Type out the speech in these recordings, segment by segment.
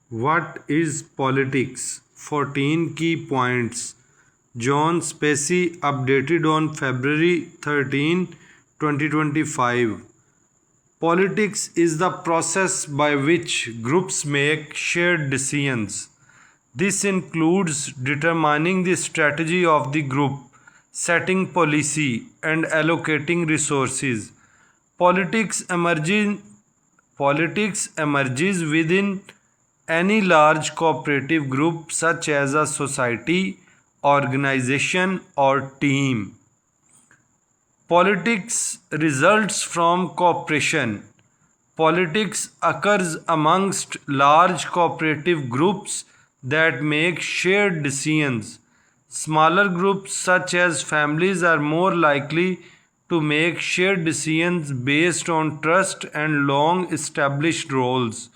What is politics? 14 key points. John Spacey updated on February 13, 2025. Politics is the process by which groups make shared decisions. This includes determining the strategy of the group, setting policy, and allocating resources. Politics emerging Politics emerges within any large cooperative group such as a society, organization, or team. Politics results from cooperation. Politics occurs amongst large cooperative groups that make shared decisions. Smaller groups such as families are more likely to make shared decisions based on trust and long established roles.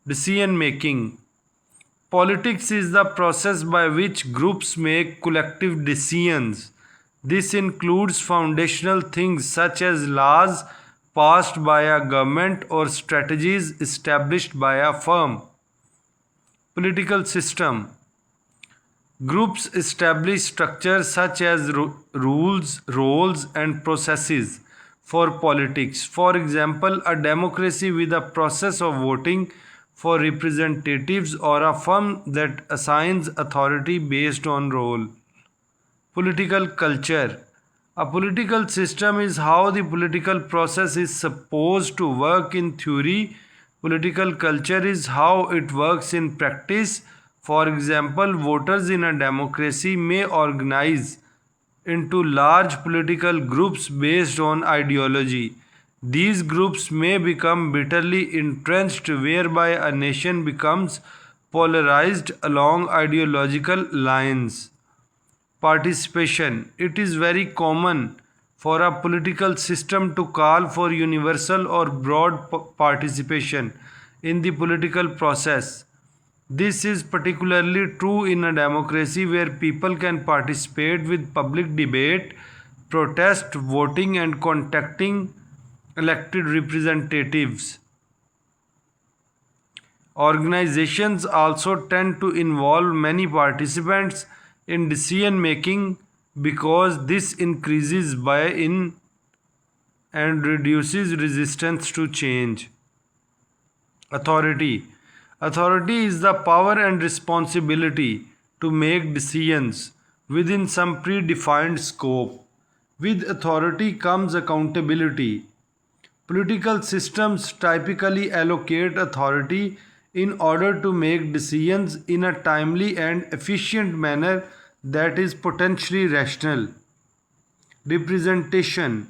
Decision making. Politics is the process by which groups make collective decisions. This includes foundational things such as laws passed by a government or strategies established by a firm. Political system. Groups establish structures such as rules, roles, and processes for politics. For example, a democracy with a process of voting for representatives or a firm that assigns authority based on role. Political culture. A political system is how the political process is supposed to work in theory. Political culture is how it works in practice. For example, voters in a democracy may organize into large political groups based on ideology. These groups may become bitterly entrenched, whereby a nation becomes polarized along ideological lines. Participation. It is very common for a political system to call for universal or broad participation in the political process. This is particularly true in a democracy where people can participate with public debate, protest, voting, and contacting elected representatives. Organizations also tend to involve many participants in decision making because this increases buy-in and reduces resistance to change. Authority. Authority is the power and responsibility to make decisions within some predefined scope. With authority comes accountability. Political systems typically allocate authority in order to make decisions in a timely and efficient manner that is potentially rational. Representation.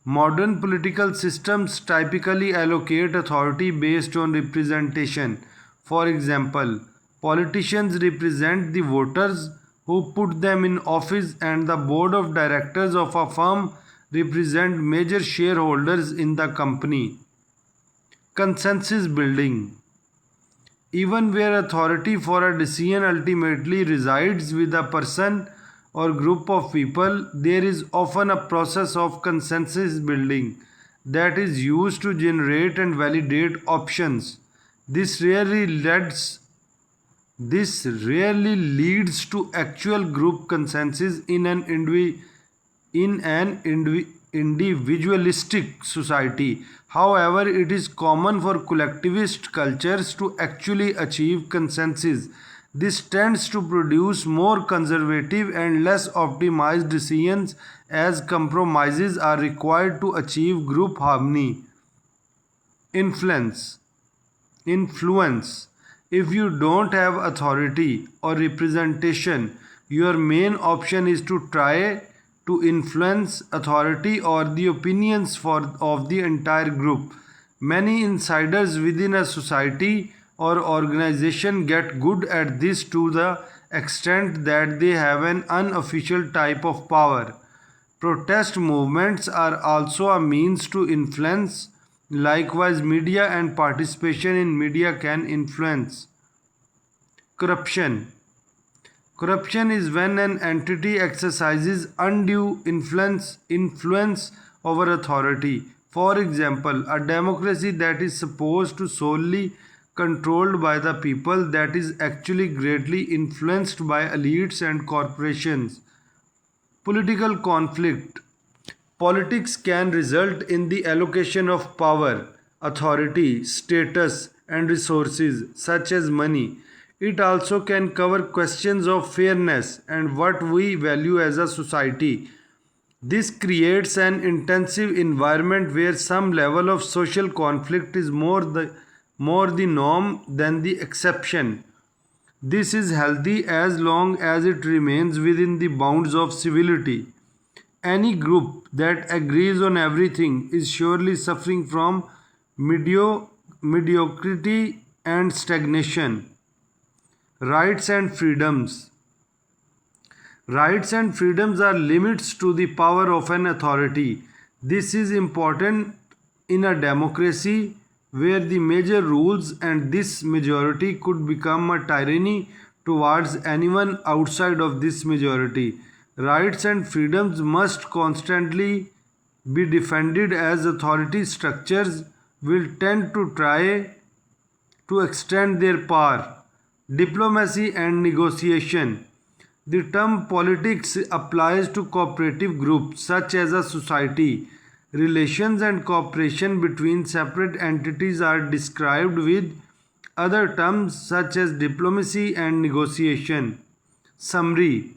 Modern political systems typically allocate authority based on representation. For example, politicians represent the voters who put them in office, and the board of directors of a firm represent major shareholders in the company. Consensus building. Even where authority for a decision ultimately resides with a person or group of people, there is often a process of consensus building that is used to generate and validate options. This rarely leads to actual group consensus in an individualistic society. However, it is common for collectivist cultures to actually achieve consensus. This tends to produce more conservative and less optimized decisions as compromises are required to achieve group harmony. Influence. Influence. If you don't have authority or representation, your main option is to try to influence authority or the opinions of the entire group. Many insiders within a society or organization get good at this to the extent that they have an unofficial type of power. Protest movements are also a means to influence. Likewise, media and participation in media can influence. Corruption. Corruption is when an entity exercises undue influence over authority. For example, a democracy that is supposed to solely controlled by the people that is actually greatly influenced by elites and corporations. Political conflict. Politics can result in the allocation of power, authority, status, and resources, such as money. It also can cover questions of fairness and what we value as a society. This creates an intensive environment where some level of social conflict is more the norm than the exception. This is healthy as long as it remains within the bounds of civility. Any group that agrees on everything is surely suffering from mediocrity and stagnation. Rights and freedoms. Rights and freedoms are limits to the power of an authority. This is important in a democracy where the major rules and this majority could become a tyranny towards anyone outside of this majority. Rights and freedoms must constantly be defended as authority structures will tend to try to extend their power. Diplomacy and negotiation. The term politics applies to cooperative groups such as a society. Relations and cooperation between separate entities are described with other terms such as diplomacy and negotiation. Summary.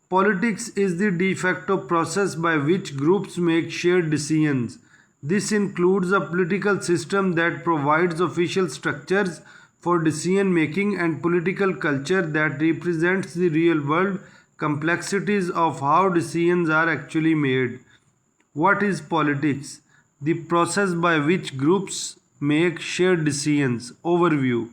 Politics is the de facto process by which groups make shared decisions. This includes a political system that provides official structures for decision making and political culture that represents the real world complexities of how decisions are actually made. What is politics? The process by which groups make shared decisions. Overview.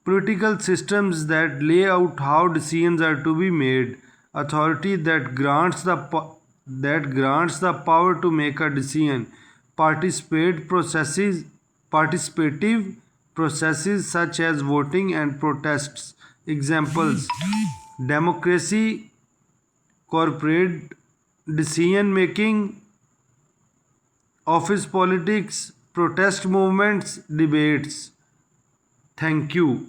Political systems that lay out how decisions are to be made. Authority that grants the power to make a decision. Participative processes such as voting and protests. Examples: democracy, corporate decision making, office politics, protest movements, debates. Thank you.